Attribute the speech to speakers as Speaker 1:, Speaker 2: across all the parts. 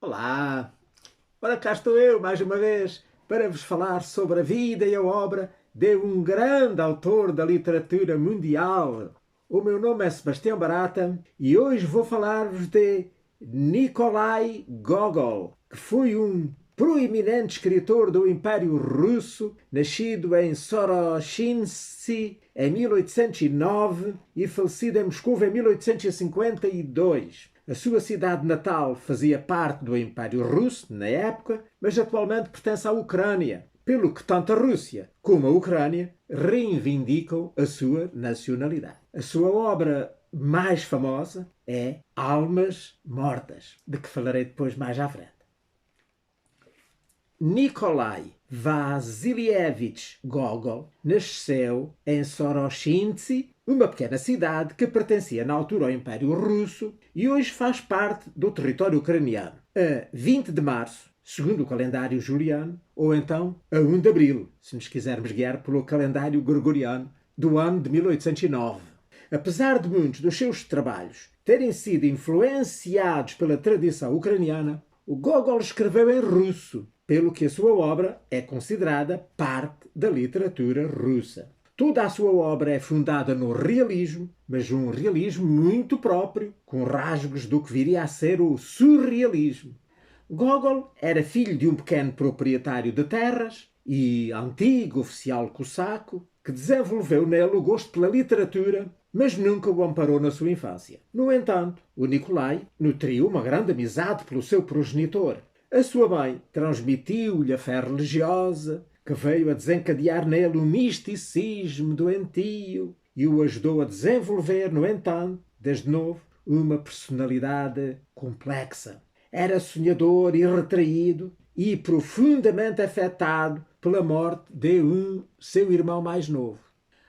Speaker 1: Olá! Ora, cá estou eu, mais uma vez, para vos falar sobre a vida e a obra de um grande autor da literatura mundial. O meu nome é Sebastião Barata e hoje vou falar-vos de Nikolai Gogol, que foi um proeminente escritor do Império Russo, nascido em Sorochinsk em 1809 e falecido em Moscou em 1852. A sua cidade natal fazia parte do Império Russo na época, mas atualmente pertence à Ucrânia, pelo que tanto a Rússia como a Ucrânia reivindicam a sua nacionalidade. A sua obra mais famosa é Almas Mortas, de que falarei depois mais à frente. Nikolai Vasilievich Gogol nasceu em Sorochinsk, uma pequena cidade que pertencia na altura ao Império Russo e hoje faz parte do território ucraniano. A 20 de março, segundo o calendário juliano, ou então a 1 de abril, se nos quisermos guiar pelo calendário gregoriano do ano de 1809. Apesar de muitos dos seus trabalhos terem sido influenciados pela tradição ucraniana, o Gogol escreveu em russo, pelo que a sua obra é considerada parte da literatura russa. Toda a sua obra é fundada no realismo, mas um realismo muito próprio, com rasgos do que viria a ser o surrealismo. Gogol era filho de um pequeno proprietário de terras e antigo oficial cosaco que desenvolveu nele o gosto pela literatura, mas nunca o amparou na sua infância. No entanto, o Nikolai nutriu uma grande amizade pelo seu progenitor. A sua mãe transmitiu-lhe a fé religiosa, que veio a desencadear nele o misticismo doentio e o ajudou a desenvolver, no entanto, desde novo, uma personalidade complexa. Era sonhador e retraído e profundamente afetado pela morte de seu irmão mais novo.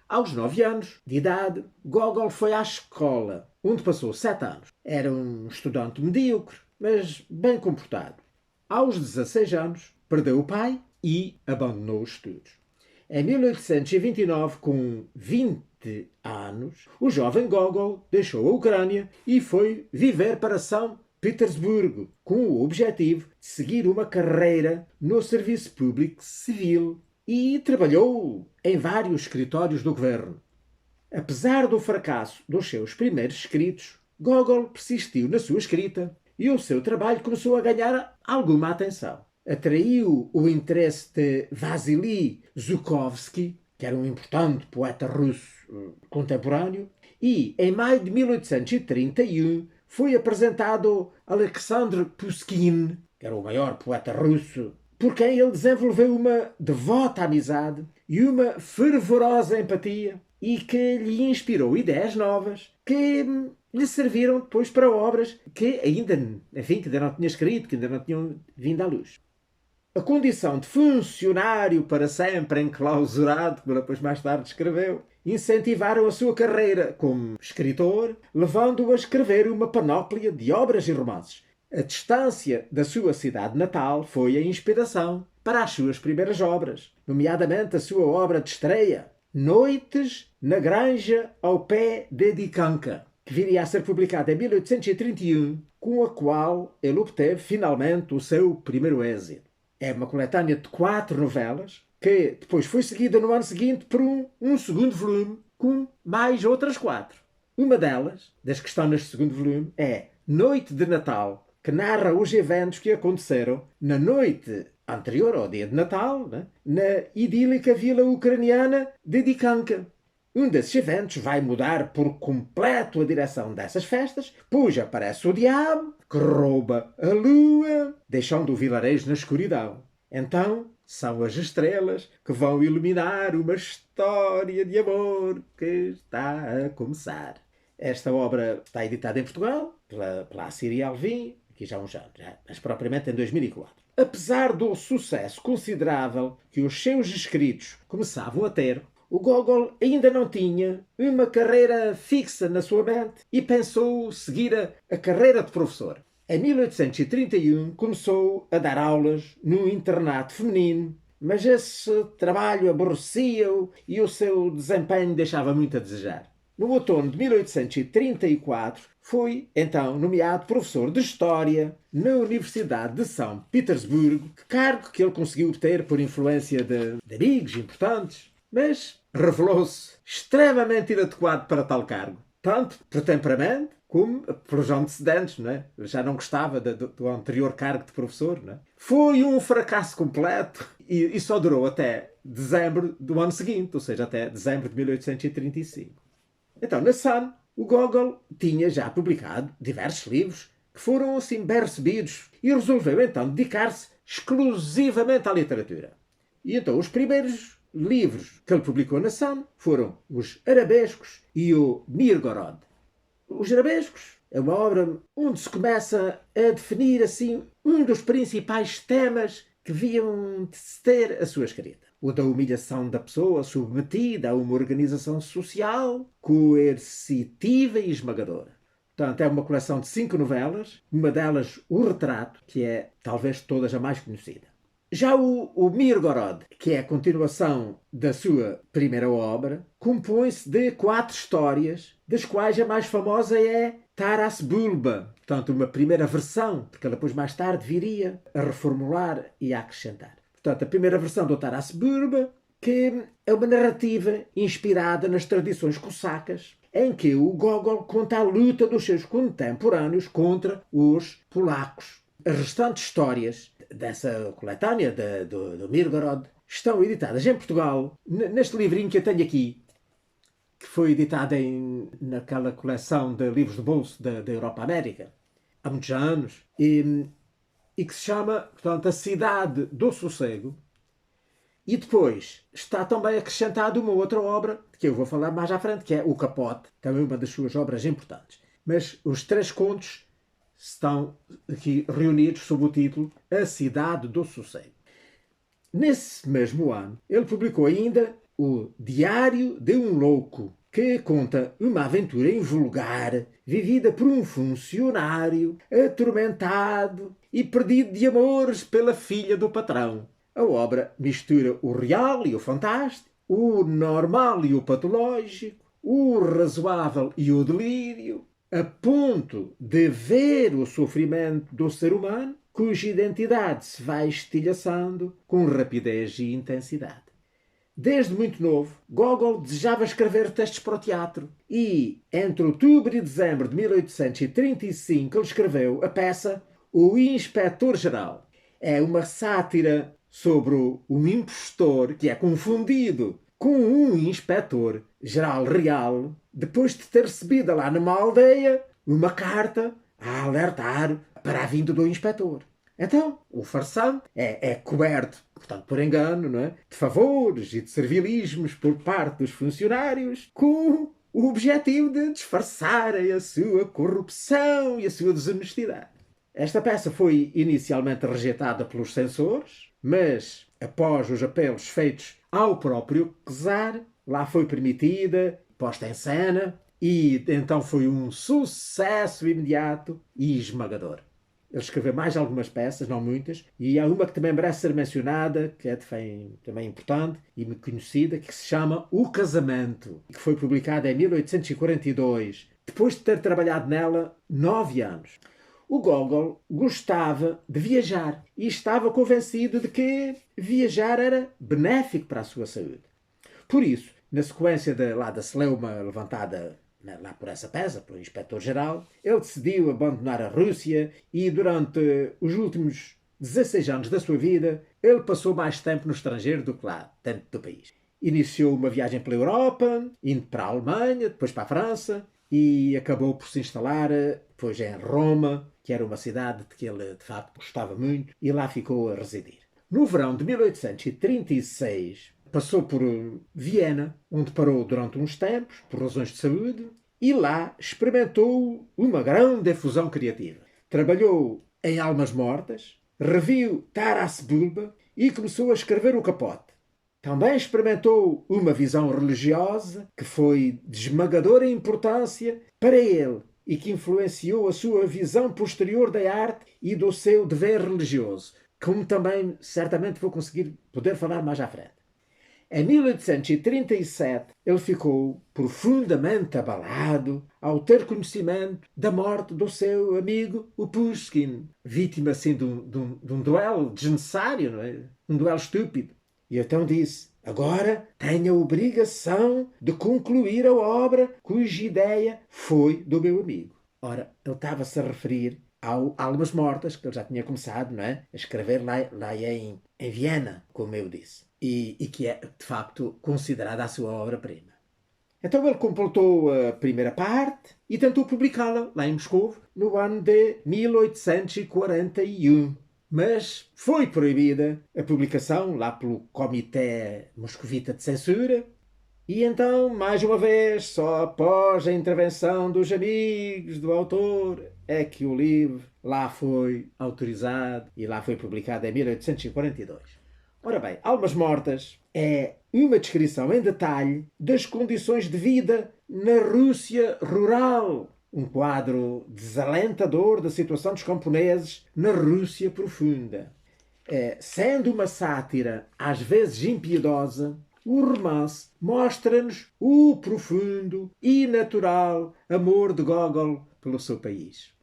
Speaker 1: Aos 9 anos de idade, Gogol foi à escola, onde passou 7 anos. Era um estudante medíocre, mas bem comportado. Aos 16 anos, perdeu o pai e abandonou os estudos. Em 1829, com 20 anos, o jovem Gogol deixou a Ucrânia e foi viver para São Petersburgo, com o objetivo de seguir uma carreira no serviço público civil e trabalhou em vários escritórios do governo. Apesar do fracasso dos seus primeiros escritos, Gogol persistiu na sua escrita e o seu trabalho começou a ganhar alguma atenção. Atraiu o interesse de Vasily Zhukovsky, que era um importante poeta russo contemporâneo, e em maio de 1831 foi apresentado Alexandre Pushkin, que era o maior poeta russo, por quem ele desenvolveu uma devota amizade e uma fervorosa empatia e que lhe inspirou ideias novas que lhe serviram depois para obras que ainda não tinha escrito, que ainda não tinham vindo à luz. A condição de funcionário para sempre enclausurado, como ele depois mais tarde escreveu, incentivaram a sua carreira como escritor, levando-o a escrever uma panóplia de obras e romances. A distância da sua cidade natal foi a inspiração para as suas primeiras obras, nomeadamente a sua obra de estreia, Noites na Granja ao Pé de Dikanka, que viria a ser publicada em 1831, com a qual ele obteve finalmente o seu primeiro êxito. É uma coletânea de 4 novelas, que depois foi seguida no ano seguinte por um segundo volume, com mais outras 4. Uma delas, das que estão neste segundo volume, é Noite de Natal, que narra os eventos que aconteceram na noite anterior ao dia de Natal, na idílica vila ucraniana de Dikanka. Um desses eventos vai mudar por completo a direção dessas festas, pois aparece o diabo, que rouba a lua, deixando o vilarejo na escuridão. Então, são as estrelas que vão iluminar uma história de amor que está a começar. Esta obra está editada em Portugal, pela Assíria Alvim, aqui já há uns anos, mas propriamente em 2004. Apesar do sucesso considerável que os seus escritos começavam a ter, o Gogol ainda não tinha uma carreira fixa na sua mente e pensou seguir a carreira de professor. Em 1831 começou a dar aulas num internato feminino, mas esse trabalho aborrecia-o e o seu desempenho deixava muito a desejar. No outono de 1834, foi então nomeado professor de História na Universidade de São Petersburgo, cargo que ele conseguiu obter por influência de amigos importantes, mas revelou-se extremamente inadequado para tal cargo, tanto por temperamento como pelos antecedentes, não é? Já não gostava do anterior cargo de professor. Não é? Foi um fracasso completo e só durou até dezembro do ano seguinte, ou seja, até dezembro de 1835. Então, na Sun, o Gogol tinha já publicado diversos livros que foram assim bem recebidos e resolveu então dedicar-se exclusivamente à literatura. E então os primeiros livros que ele publicou na Sun foram os Arabescos e o Mirgorod. Os Arabescos é uma obra onde se começa a definir assim um dos principais temas que deviam de ter a sua escrita. O da humilhação da pessoa submetida a uma organização social coercitiva e esmagadora. Portanto, é uma coleção de 5 novelas, uma delas O Retrato, que é talvez todas a mais conhecida. Já o Mirgorod, que é a continuação da sua primeira obra, compõe-se de 4 histórias, das quais a mais famosa é Taras Bulba, portanto uma primeira versão, porque ela depois mais tarde viria a reformular e a acrescentar. Portanto, a primeira versão do Taras Bulba, que é uma narrativa inspirada nas tradições cossacas, em que o Gogol conta a luta dos seus contemporâneos contra os polacos. As restantes histórias dessa coletânea do Mirgorod estão editadas em Portugal, neste livrinho que eu tenho aqui, que foi editado naquela coleção de livros de bolso da Europa América, há muitos anos, e que se chama, portanto, A Cidade do Sossego. E depois está também acrescentada uma outra obra, que eu vou falar mais à frente, que é O Capote, também uma das suas obras importantes. Mas os 3 contos estão aqui reunidos sob o título A Cidade do Sossego. Nesse mesmo ano, ele publicou ainda o Diário de um Louco, que conta uma aventura invulgar vivida por um funcionário atormentado e perdido de amores pela filha do patrão. A obra mistura o real e o fantástico, o normal e o patológico, o razoável e o delírio, a ponto de ver o sofrimento do ser humano, cuja identidade se vai estilhaçando com rapidez e intensidade. Desde muito novo, Gogol desejava escrever textos para o teatro e, entre outubro e dezembro de 1835, ele escreveu a peça O Inspetor-Geral. É uma sátira sobre um impostor que é confundido com um inspetor-geral real depois de ter recebido lá numa aldeia uma carta a alertar para a vinda do inspetor. Então, o farsante é coberto, portanto, por engano, não é? De favores e de servilismos por parte dos funcionários, com o objetivo de disfarçarem a sua corrupção e a sua desonestidade. Esta peça foi inicialmente rejeitada pelos censores, mas após os apelos feitos ao próprio czar, lá foi permitida, posta em cena, e então foi um sucesso imediato e esmagador. Ele escreveu mais algumas peças, não muitas, e há uma que também merece ser mencionada, que é também importante e muito conhecida, que se chama O Casamento, que foi publicada em 1842, depois de ter trabalhado nela 9 anos. O Gogol gostava de viajar e estava convencido de que viajar era benéfico para a sua saúde. Por isso, na sequência da celeuma levantada lá por essa peça, pelo inspetor-geral, ele decidiu abandonar a Rússia e durante os últimos 16 anos da sua vida, ele passou mais tempo no estrangeiro do que lá, dentro do país. Iniciou uma viagem pela Europa, indo para a Alemanha, depois para a França, e acabou por se instalar depois em Roma, que era uma cidade de que ele de facto gostava muito, e lá ficou a residir. No verão de 1836, passou por Viena, onde parou durante uns tempos, por razões de saúde, e lá experimentou uma grande efusão criativa. Trabalhou em Almas Mortas, reviu Taras Bulba e começou a escrever O Capote. Também experimentou uma visão religiosa que foi de esmagadora importância para ele e que influenciou a sua visão posterior da arte e do seu dever religioso, como também certamente vou conseguir poder falar mais à frente. Em 1837, ele ficou profundamente abalado ao ter conhecimento da morte do seu amigo, o Pushkin, vítima assim de um duelo desnecessário, não é? Um duelo estúpido. E então disse: agora tenho a obrigação de concluir a obra cuja ideia foi do meu amigo. Ora, ele estava-se a referir ao Almas Mortas, que ele já tinha começado, não é? A escrever lá em Viena, como eu disse. E que é, de facto, considerada a sua obra-prima. Então ele completou a primeira parte e tentou publicá-la lá em Moscou no ano de 1841. Mas foi proibida a publicação lá pelo Comitê Moscovita de Censura. E então, mais uma vez, só após a intervenção dos amigos do autor, é que o livro lá foi autorizado e lá foi publicado em 1842. Ora bem, Almas Mortas é uma descrição em detalhe das condições de vida na Rússia rural. Um quadro desalentador da situação dos camponeses na Rússia profunda. Sendo uma sátira às vezes impiedosa, o romance mostra-nos o profundo e natural amor de Gogol pelo seu país.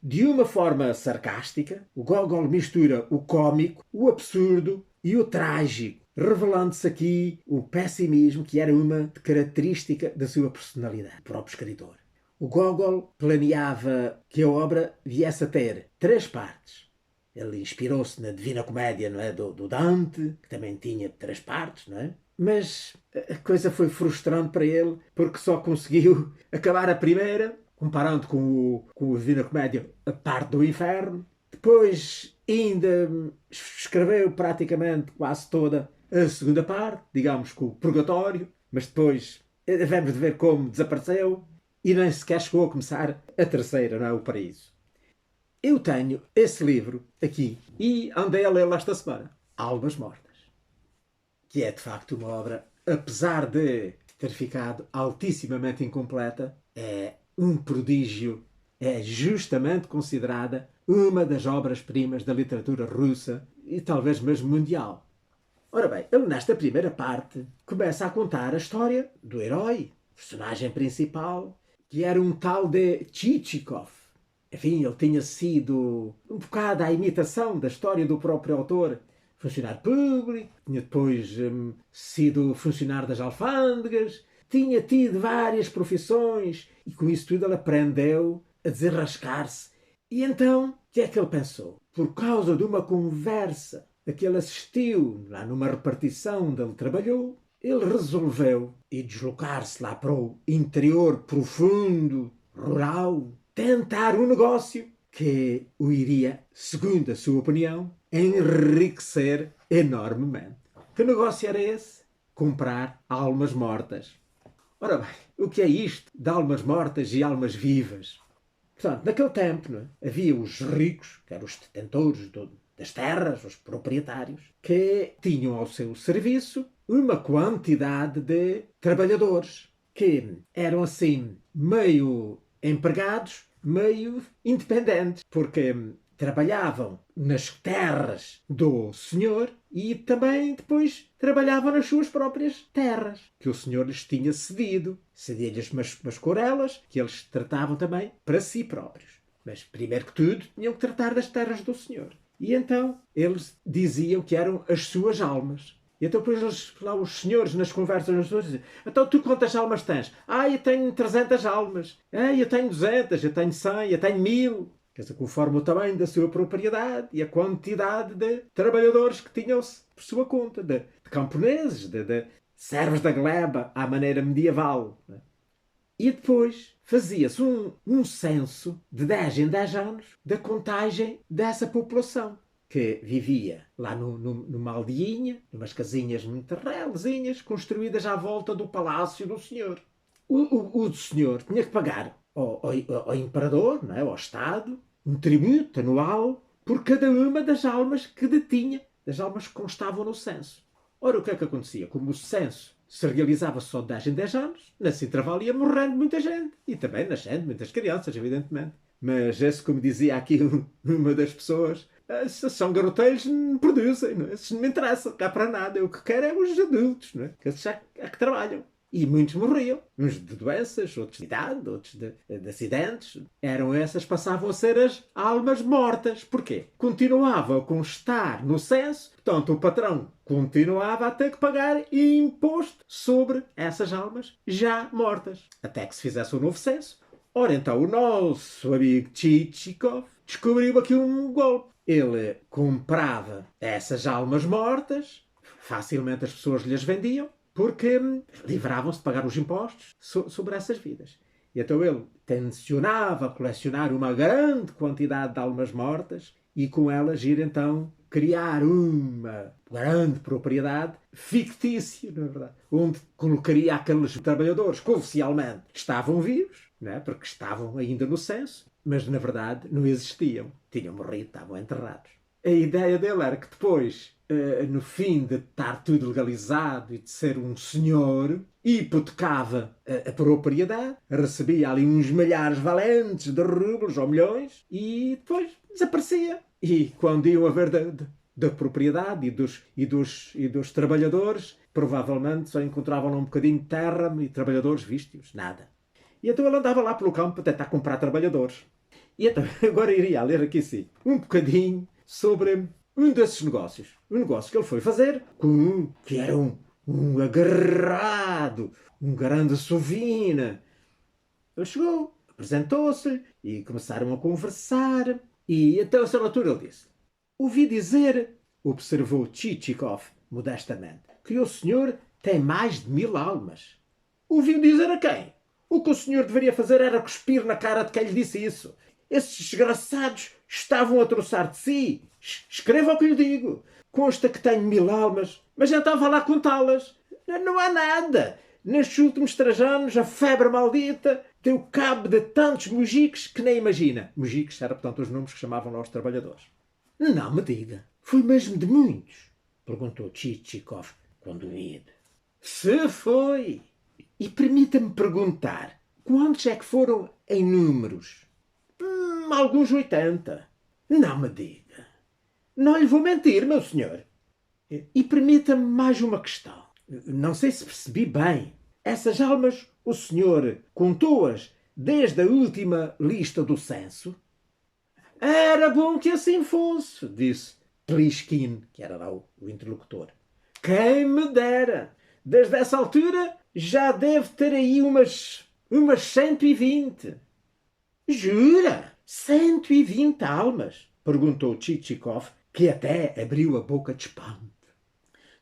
Speaker 1: De uma forma sarcástica, o Gogol mistura o cómico, o absurdo e o trágico, revelando-se aqui o pessimismo que era uma característica da sua personalidade, o próprio escritor. O Gogol planeava que a obra viesse a ter 3 partes. Ele inspirou-se na Divina Comédia, não é, do Dante, que também tinha 3 partes, não é? Mas a coisa foi frustrante para ele, porque só conseguiu acabar a primeira, comparando com a Divina Comédia, a parte do inferno. Depois ainda escreveu praticamente quase toda a segunda parte, digamos, com o purgatório, mas depois devemos de ver como desapareceu e nem sequer chegou a começar a terceira, não é? O Paraíso. Eu tenho esse livro aqui e andei a lê-lo esta semana, Almas Mortas, que é de facto uma obra, apesar de ter ficado altissimamente incompleta, é um prodígio, é justamente considerada uma das obras-primas da literatura russa e talvez mesmo mundial. Ora bem, ele nesta primeira parte começa a contar a história do herói, personagem principal, que era um tal de Chichikov. Enfim, ele tinha sido um bocado à imitação da história do próprio autor, funcionário público, tinha depois sido funcionário das alfândegas, tinha tido várias profissões e com isso tudo ele aprendeu a desenrascar-se. E então, o que é que ele pensou? Por causa de uma conversa a que ele assistiu lá numa repartição onde ele trabalhou, ele resolveu ir deslocar-se lá para o interior profundo, rural, tentar um negócio que o iria, segundo a sua opinião, enriquecer enormemente. Que negócio era esse? Comprar almas mortas. Ora bem, o que é isto de almas mortas e almas vivas? Portanto, naquele tempo, não é? Havia os ricos, que eram os detentores das terras, os proprietários, que tinham ao seu serviço uma quantidade de trabalhadores que eram assim meio empregados, meio independentes, porque trabalhavam nas terras do senhor e também depois trabalhavam nas suas próprias terras, que o senhor lhes tinha cedido. Cedia-lhes umas corelas que eles tratavam também para si próprios. Mas, primeiro que tudo, tinham que tratar das terras do senhor. E então eles diziam que eram as suas almas. E então depois lá os senhores nas conversas nas pessoas diziam: então tu quantas almas tens? Eu tenho 300 almas. Eu tenho 200, eu tenho 100, eu tenho 1000. Quer dizer, conforme o tamanho da sua propriedade e a quantidade de trabalhadores que tinham-se por sua conta, de camponeses, de servos da gleba à maneira medieval. Né? E depois fazia-se um censo de 10 em 10 anos da contagem dessa população que vivia lá numa aldeinha, numas casinhas muito relezinhas, construídas à volta do palácio do senhor. O senhor tinha que pagar ao imperador, não é? Ao Estado, um tributo anual por cada uma das almas que detinha, das almas que constavam no censo. Ora, o que é que acontecia? Como o censo se realizava só de 10 em 10 anos, nesse intervalo ia morrendo muita gente. E também nascendo muitas crianças, evidentemente. Mas esse, como dizia aqui uma das pessoas, São garoteiros que me produzem, não é? Esses não me interessam, cá para nada. Eu o que quero é os adultos, não é? Que esses é que trabalham. E muitos morriam. Uns de doenças, outros de idade, outros de acidentes. Eram essas, passavam a ser as almas mortas. Porquê? Continuava a constar no censo, portanto o patrão continuava a ter que pagar imposto sobre essas almas já mortas. Até que se fizesse um novo censo. Ora, então o nosso amigo Chichikov descobriu aqui um golpe. Ele comprava essas almas mortas, facilmente as pessoas lhes vendiam, porque livravam-se de pagar os impostos sobre essas vidas. E então ele tencionava colecionar uma grande quantidade de almas mortas e com elas ir então criar uma grande propriedade fictícia, na verdade, onde colocaria aqueles trabalhadores que oficialmente estavam vivos, não é? Porque estavam ainda no censo, mas na verdade não existiam. Tinham morrido, estavam enterrados. A ideia dele era que depois, no fim de estar tudo legalizado e de ser um senhor, hipotecava a propriedade, recebia ali uns milhares valentes de rublos ou milhões e depois desaparecia. E quando iam a ver da propriedade e dos trabalhadores, provavelmente só encontravam um bocadinho de terra e trabalhadores vistos, nada. E então ele andava lá pelo campo para tentar comprar trabalhadores. E então agora iria ler aqui sim um bocadinho sobre um desses negócios. Um negócio que ele foi fazer com um que era um agarrado, um grande sovina. Ele chegou, apresentou-se e começaram a conversar. E até a certa altura ele disse: ouvi dizer, observou Chichikov modestamente, que o senhor tem mais de 1000 almas. Ouviu dizer a quem? O que o senhor deveria fazer era cuspir na cara de quem lhe disse isso. Esses desgraçados estavam a troçar de si. Escreva o que lhe digo. Consta que tenho 1000 almas, mas já estava lá a contá-las. Não há nada. Nestes últimos 3 anos, a febre maldita deu cabo de tantos mujiques que nem imagina. Mujiques eram, portanto, os nomes que chamavam lá os trabalhadores. Não me diga. Foi mesmo de muitos? Perguntou Chichikov com dúvida. Se foi. E permita-me perguntar, quantos é que foram em números? Alguns 80. Não me diga. Não lhe vou mentir, meu senhor. E permita-me mais uma questão. Não sei se percebi bem. Essas almas, o senhor contou-as desde a última lista do censo? Era bom que assim fosse, disse Plishkin, que era lá o interlocutor. Quem me dera. Desde essa altura já deve ter aí umas 120. Jura? 120 almas? Perguntou Chichikov, que até abriu a boca de espanto.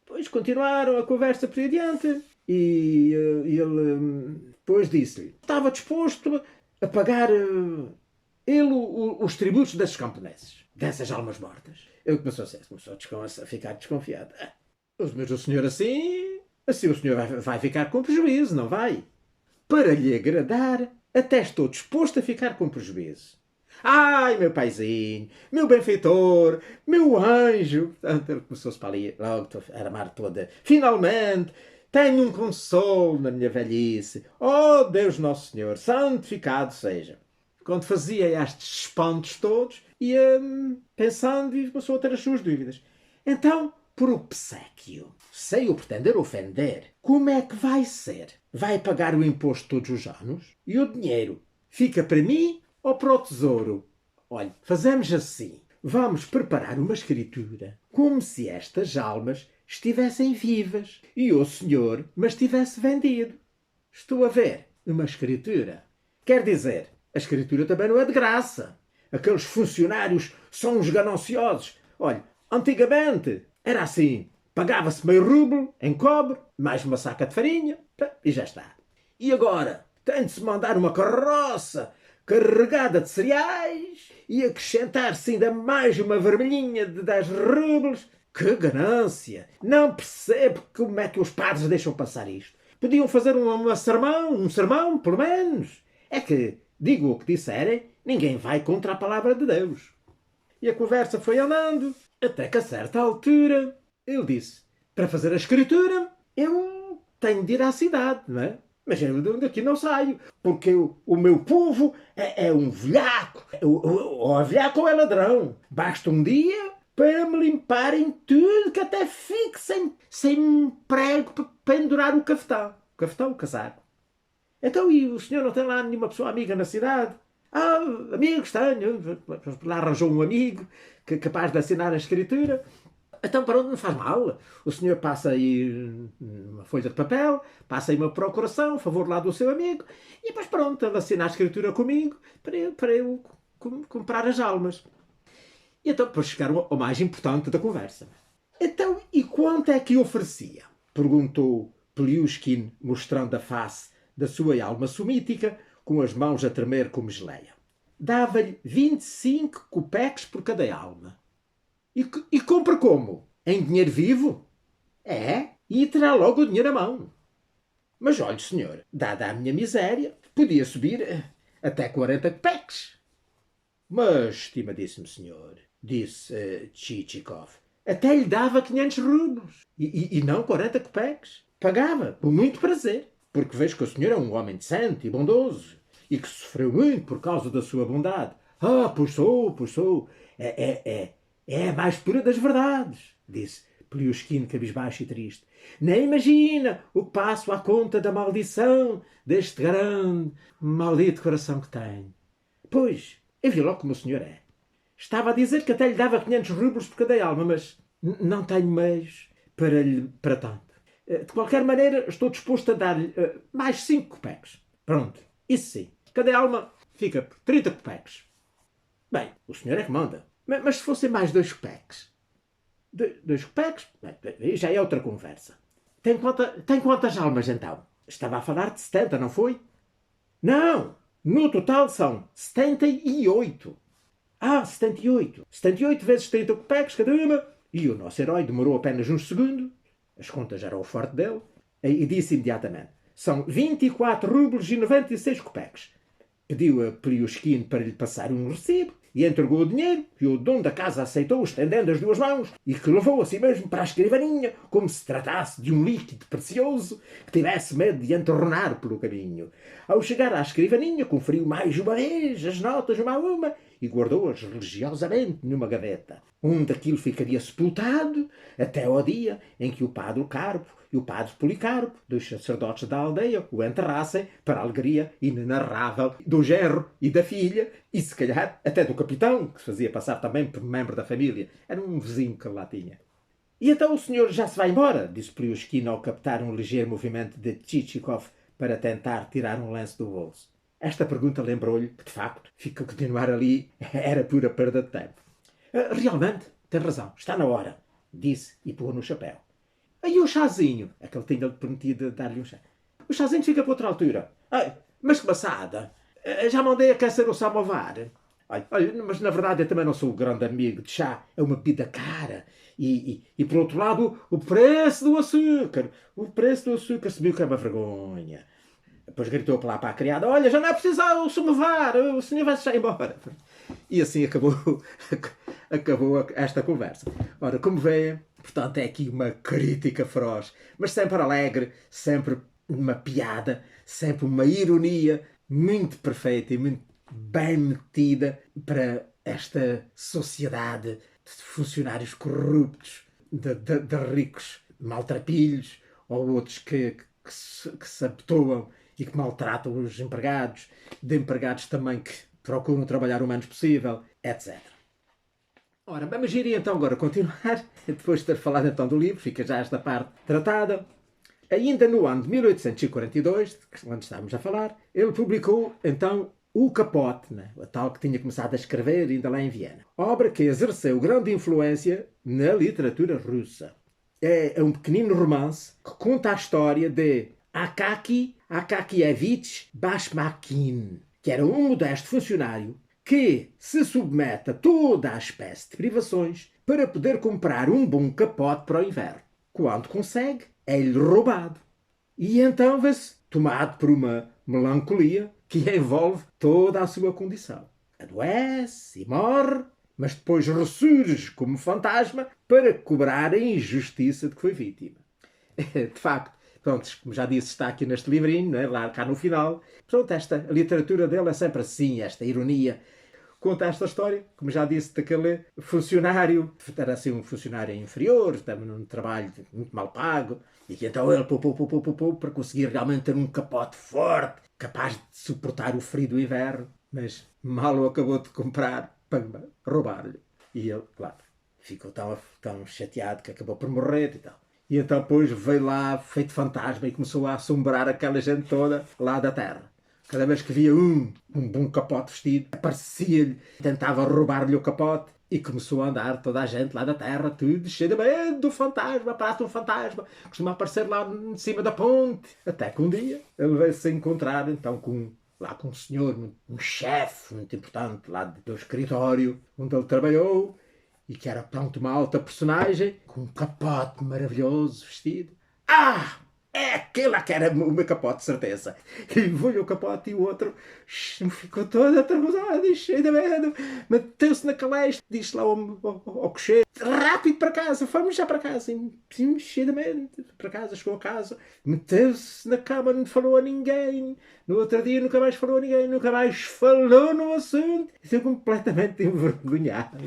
Speaker 1: Depois continuaram a conversa por adiante e ele depois disse-lhe: estava disposto a pagar os tributos desses camponeses, dessas almas mortas. Ele começou a ficar desconfiado. Mas o senhor assim o senhor vai ficar com prejuízo, não vai? Para lhe agradar, até estou disposto a ficar com prejuízo. Ai, meu paizinho, meu benfeitor, meu anjo. Portanto, ele começou-se para ali, logo a armar toda. Finalmente, tenho um consolo na minha velhice. Oh, Deus Nosso Senhor, santificado seja. Quando fazia estes espantos todos, ia pensando e começou a ter as suas dúvidas. Então, por obséquio, sem o pretender ofender, como é que vai ser? Vai pagar o imposto todos os anos? E o dinheiro fica para mim ou para o tesouro? Olha, fazemos assim. Vamos preparar uma escritura como se estas almas estivessem vivas e o senhor mas tivesse vendido. Estou a ver uma escritura. Quer dizer, a escritura também não é de graça. Aqueles funcionários são uns gananciosos. Olha, antigamente era assim. Pagava-se meio rublo em cobre, mais uma saca de farinha e já está. E agora tem de se mandar uma carroça carregada de cereais e acrescentar-se ainda mais uma vermelhinha de 10 rublos. Que ganância! Não percebo como é que os padres deixam passar isto. Podiam fazer um sermão, pelo menos. É que, digo o que disserem, ninguém vai contra a palavra de Deus. E a conversa foi andando, até que a certa altura ele disse: para fazer a escritura, eu tenho de ir à cidade, não é? Mas eu daqui não saio, porque o meu povo é um velhaco. Ou é velhaco ou é ladrão. Basta um dia para me limparem tudo, que até fique sem prego para pendurar o cafetão. O cafetão, o casaco. Então, e o senhor não tem lá nenhuma pessoa amiga na cidade? Ah, amigos tenho. Lá arranjou um amigo que é capaz de assinar a escritura. Então, para onde não faz mal? O senhor passa aí uma folha de papel, passa aí uma procuração, favor lá do seu amigo, e depois pronto, ele assina a escritura comigo para eu comprar as almas. E então, depois chegaram ao mais importante da conversa. Então, e quanto é que oferecia? Perguntou Pliushkin, mostrando a face da sua alma sumítica, com as mãos a tremer como geleia. Dava-lhe 25 copeques por cada alma. E compra como? Em dinheiro vivo? É, e terá logo o dinheiro à mão. Mas olhe, senhor, dada a minha miséria, podia subir até 40 copeques. Mas, estimadíssimo senhor, disse Chichikov, até lhe dava 500 rublos e não 40 copeques. Pagava, com muito prazer, porque vejo que o senhor é um homem decente e bondoso e que sofreu muito por causa da sua bondade. Ah, pois sou. É a mais pura das verdades, disse Pliushkin cabisbaixo e triste. Nem imagina o que passo à conta da maldição deste grande, maldito coração que tenho. Pois, eu vi logo como o senhor é. Estava a dizer que até lhe dava 500 rublos por cada alma, mas não tenho meios para tanto. De qualquer maneira, estou disposto a dar-lhe mais 5 copeques. Pronto, isso sim. Cada alma fica por 30 copeques. Bem, o senhor é que manda. Mas se fossem mais 2 copeques? 2 copeques? Já é outra conversa. Tem quantas almas, então? Estava a falar de 70, não foi? Não! No total são 78. Ah, 78. 78 vezes 30 copeques cada uma. E o nosso herói demorou apenas um segundo. As contas já eram o forte dele. E disse imediatamente. São 24 rublos e 96 copeques. Pediu a Pliushkin para lhe passar um recibo e entregou o dinheiro, que o dono da casa aceitou estendendo as 2 mãos e que levou a si mesmo para a escrivaninha, como se tratasse de um líquido precioso que tivesse medo de entornar pelo caminho. Ao chegar à escrivaninha, conferiu mais uma vez as notas uma a uma e guardou-as religiosamente numa gaveta, onde aquilo ficaria sepultado até ao dia em que o padre Carpo e o padre Policarpo, 2 sacerdotes da aldeia, o enterrassem para a alegria inenarrável do genro e da filha, e se calhar até do capitão, que se fazia passar também por membro da família. Era um vizinho que lá tinha. E então o senhor já se vai embora? Disse Pliushkin ao captar um ligeiro movimento de Chichikov para tentar tirar um lenço do bolso. Esta pergunta lembrou-lhe que, de facto, fica a continuar ali era pura perda de tempo. Realmente, tem razão, está na hora, disse e pôs no chapéu. E o chazinho? É que ele tinha-lhe prometido dar-lhe um chá. O chazinho fica para outra altura. Mas que maçada! Já mandei aquecer o samovar. Olha, mas na verdade eu também não sou o grande amigo de chá. É uma bebida cara. E por outro lado, o preço do açúcar. O preço do açúcar se viu que é uma vergonha. Depois gritou para lá para a criada: olha, já não é preciso o samovar, o senhor vai-se já embora. E assim acabou esta conversa. Ora, como vê, portanto, é aqui uma crítica feroz, mas sempre alegre, sempre uma piada, sempre uma ironia muito perfeita e muito bem metida para esta sociedade de funcionários corruptos, de ricos maltrapilhos, ou outros que se abotoam e que maltratam os empregados, de empregados também que procuram trabalhar o menos possível, etc. Ora, vamos ir então agora continuar, depois de ter falado então do livro, fica já esta parte tratada. Ainda no ano de 1842, onde estávamos a falar, ele publicou então O Capote, né? A tal que tinha começado a escrever ainda lá em Viena. Obra que exerceu grande influência na literatura russa. É um pequenino romance que conta a história de Akaki Akakievich Bashmakin, que era um modesto funcionário que se submete a toda a espécie de privações para poder comprar um bom capote para o inverno. Quando consegue, é-lhe roubado. E então vê-se tomado por uma melancolia que envolve toda a sua condição. Adoece e morre, mas depois ressurge como fantasma para cobrar a injustiça de que foi vítima. De facto, Pronto, como já disse, está aqui neste livrinho, não é? Lá cá no final. Pronto, a literatura dele é sempre assim, esta ironia. Conta esta história, como já disse, daquele funcionário, era assim um funcionário inferior, estava num trabalho muito mal pago, e que então ele para conseguir realmente ter um capote forte, capaz de suportar o frio do inverno, mas mal o acabou de comprar, pamba, roubar-lhe. E ele, claro, ficou tão chateado que acabou por morrer e tal. E então depois veio lá, feito fantasma, e começou a assombrar aquela gente toda lá da terra. Cada vez que via um bom capote vestido, aparecia-lhe, tentava roubar-lhe o capote e começou a andar toda a gente lá da terra, tudo cheio de medo do fantasma, parece um fantasma, costuma aparecer lá em cima da ponte. Até que um dia ele veio-se encontrar então lá com um senhor, um chefe muito importante lá do escritório onde ele trabalhou e que era pronto uma alta personagem, com um capote maravilhoso vestido. Ah! É aquele que era o meu capote, de certeza. E veio o capote e o outro ficou todo atrasado e cheio de medo. Meteu-se na caleche, disse lá ao cocheiro: rápido para casa, vamos já para casa. E, cheio de medo, para casa, chegou a casa, meteu-se na cama, não falou a ninguém. No outro dia nunca mais falou a ninguém, nunca mais falou no assunto. Estou completamente envergonhado.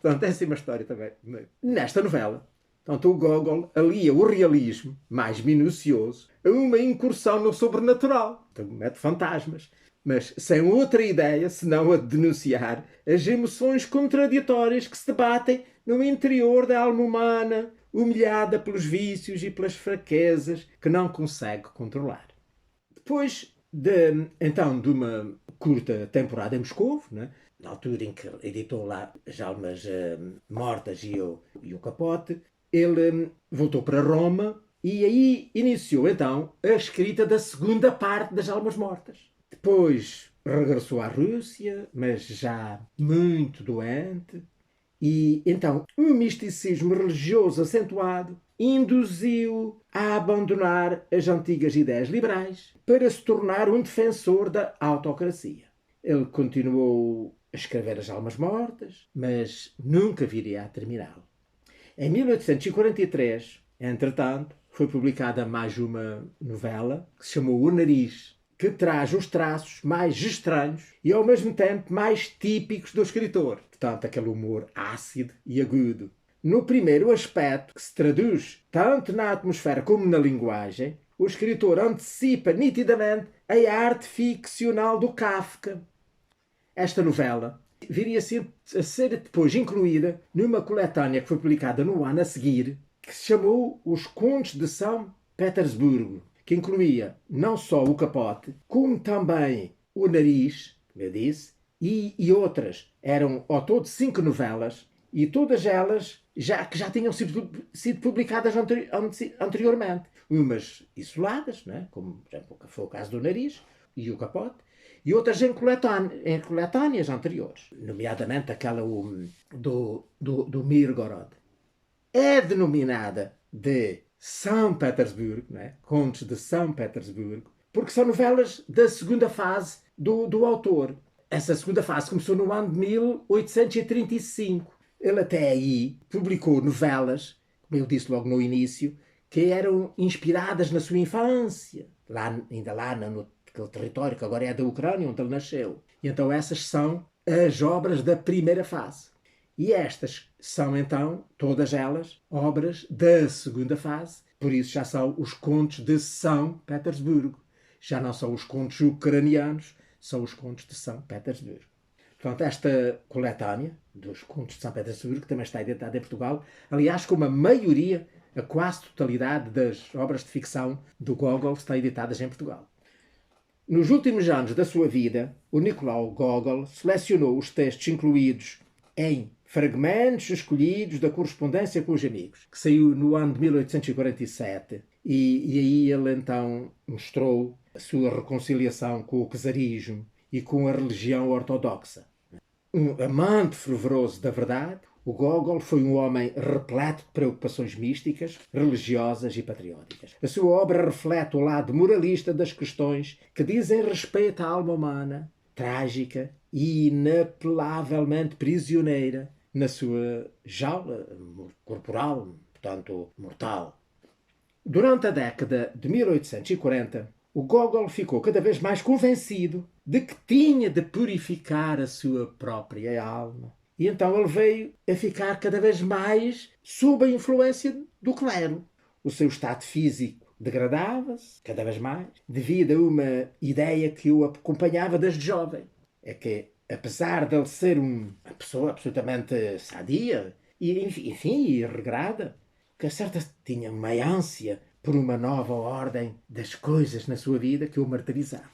Speaker 1: Portanto, essa é uma história também. Nesta novela, portanto, o Gogol alia o realismo mais minucioso a uma incursão no sobrenatural. Então, mete fantasmas, mas sem outra ideia senão a de denunciar as emoções contraditórias que se debatem no interior da alma humana, humilhada pelos vícios e pelas fraquezas que não consegue controlar. Depois então, de uma curta temporada em Moscovo, né, na altura em que editou lá As Almas Mortas e o Capote, ele voltou para Roma e aí iniciou então a escrita da segunda parte das Almas Mortas. Depois regressou à Rússia, mas já muito doente, e então um misticismo religioso acentuado induziu a abandonar as antigas ideias liberais para se tornar um defensor da autocracia. Ele continuou a escrever As Almas Mortas, mas nunca viria a terminá-lo. Em 1843, entretanto, foi publicada mais uma novela que se chamou O Nariz, que traz os traços mais estranhos e ao mesmo tempo mais típicos do escritor. Portanto, aquele humor ácido e agudo. No primeiro aspecto, que se traduz tanto na atmosfera como na linguagem, o escritor antecipa nitidamente a arte ficcional do Kafka. Esta novela viria a ser depois incluída numa coletânea que foi publicada no ano a seguir, que se chamou Os Contos de São Petersburgo, que incluía não só o Capote, como também o Nariz, como eu disse, e outras. Eram ao todo 5 novelas, e todas elas que já tinham sido publicadas anteriormente. Umas isoladas, né? Como por exemplo, foi o caso do Nariz e o Capote, e outras em coletâneas anteriores, nomeadamente aquela do Mirgorod. É denominada de São Petersburgo, né? Contos de São Petersburgo, porque são novelas da segunda fase do autor. Essa segunda fase começou no ano de 1835. Ele até aí publicou novelas, como eu disse logo no início, que eram inspiradas na sua infância, ainda lá naquele território que agora é da Ucrânia, onde ele nasceu. E então essas são as obras da primeira fase. E estas são então, todas elas, obras da segunda fase, por isso já são os contos de São Petersburgo. Já não são os contos ucranianos, são os contos de São Petersburgo. Portanto, esta coletânea dos contos de São Petersburgo também está editada em Portugal, aliás, como a maioria, a quase totalidade das obras de ficção do Gogol estão editadas em Portugal. Nos últimos anos da sua vida, o Nicolau Gogol selecionou os textos incluídos em Fragmentos escolhidos da correspondência com os amigos, que saiu no ano de 1847, e aí ele então mostrou a sua reconciliação com o czarismo e com a religião ortodoxa. Um amante fervoroso da verdade, o Gogol foi um homem repleto de preocupações místicas, religiosas e patrióticas. A sua obra reflete o lado moralista das questões que dizem respeito à alma humana, trágica e inapelavelmente prisioneira na sua jaula corporal, portanto, mortal. Durante a década de 1840, o Gogol ficou cada vez mais convencido de que tinha de purificar a sua própria alma. E então ele veio a ficar cada vez mais sob a influência do clero. O seu estado físico degradava-se cada vez mais devido a uma ideia que o acompanhava desde jovem. É que, apesar de ele ser uma pessoa absolutamente sadia e, enfim, e regrada, que a certa tinha uma ânsia por uma nova ordem das coisas na sua vida que o martirizava.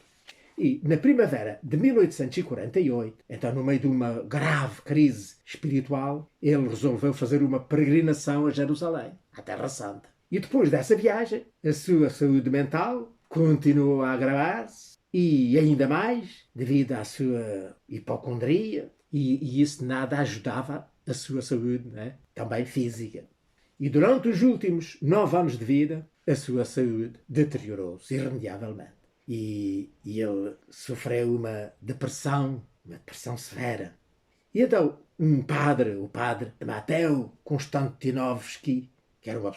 Speaker 1: E na primavera de 1848, então no meio de uma grave crise espiritual, ele resolveu fazer uma peregrinação a Jerusalém, à Terra Santa. E depois dessa viagem, a sua saúde mental continuou a agravar-se e ainda mais devido à sua hipocondria e isso nada ajudava a sua saúde, né? Também física. E durante os últimos 9 anos de vida, a sua saúde deteriorou-se irremediavelmente. E ele sofreu uma depressão severa. E então, o padre Mateo Konstantinovski, que era uma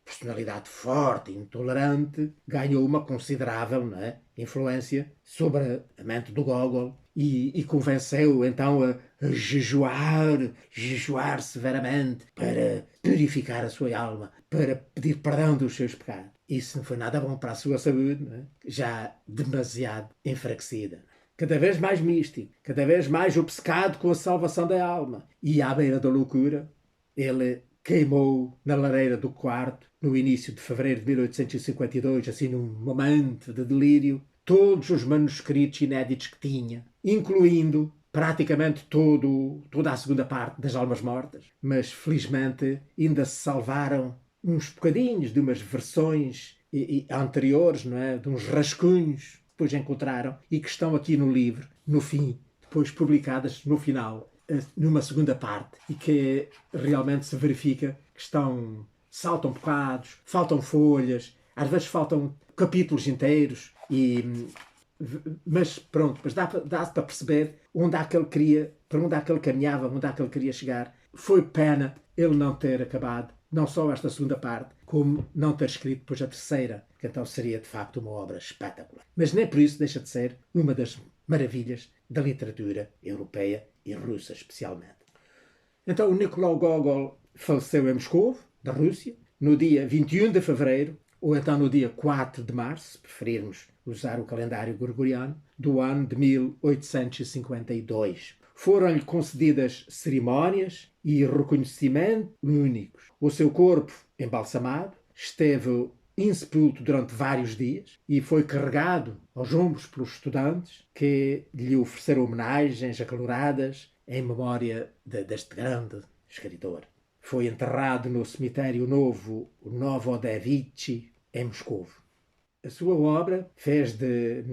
Speaker 1: personalidade forte e intolerante, ganhou uma considerável influência sobre a mente do Gogol e convenceu então a jejuar severamente para purificar a sua alma, para pedir perdão dos seus pecados. Isso não foi nada bom para a sua saúde, já demasiado enfraquecida. Cada vez mais místico, cada vez mais obcecado com a salvação da alma. E à beira da loucura, ele queimou na lareira do quarto, no início de fevereiro de 1852, assim num momento de delírio, todos os manuscritos inéditos que tinha, incluindo praticamente toda a segunda parte das Almas Mortas. Mas, felizmente, ainda se salvaram uns bocadinhos de umas versões anteriores, não é? De uns rascunhos que depois encontraram e que estão aqui no livro, no fim, depois publicadas no final, numa segunda parte, e que realmente se verifica que saltam bocados, faltam folhas, às vezes faltam capítulos inteiros, mas pronto, mas dá-se para perceber onde é que ele queria, para onde é que ele caminhava, onde é que ele queria chegar. Foi pena ele não ter acabado não só esta segunda parte, como não ter escrito depois a terceira, que então seria de facto uma obra espetacular. Mas nem por isso deixa de ser uma das maravilhas da literatura europeia e russa especialmente. Então o Nicolau Gogol faleceu em Moscou, da Rússia, no dia 21 de fevereiro, ou então no dia 4 de março, se preferirmos usar o calendário gregoriano, do ano de 1852. Foram-lhe concedidas cerimónias e reconhecimentos únicos. O seu corpo, embalsamado, esteve insepulto durante vários dias e foi carregado aos ombros pelos estudantes que lhe ofereceram homenagens acaloradas em memória deste grande escritor. Foi enterrado no cemitério novo Novodevichy, em Moscou. A sua obra fez de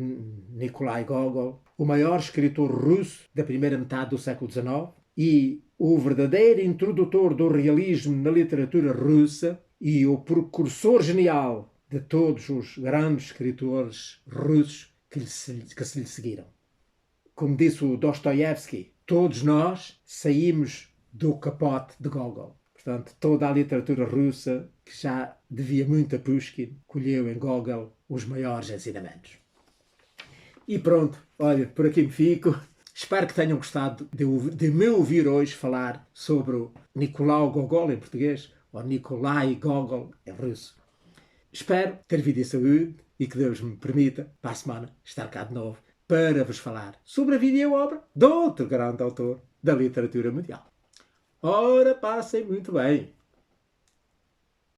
Speaker 1: Nikolai Gogol o maior escritor russo da primeira metade do século XIX e o verdadeiro introdutor do realismo na literatura russa e o precursor genial de todos os grandes escritores russos que se lhe seguiram. Como disse o Dostoiévski, todos nós saímos do capote de Gogol. Portanto, toda a literatura russa, que já devia muito a Pushkin, colheu em Gogol os maiores ensinamentos. E pronto, olha, por aqui me fico. Espero que tenham gostado de me ouvir hoje falar sobre o Nicolau Gogol em português, ou Nikolai Gogol em russo. Espero ter vida e saúde e que Deus me permita, para a semana, estar cá de novo para vos falar sobre a vida e a obra de outro grande autor da literatura mundial. Ora, passem muito bem!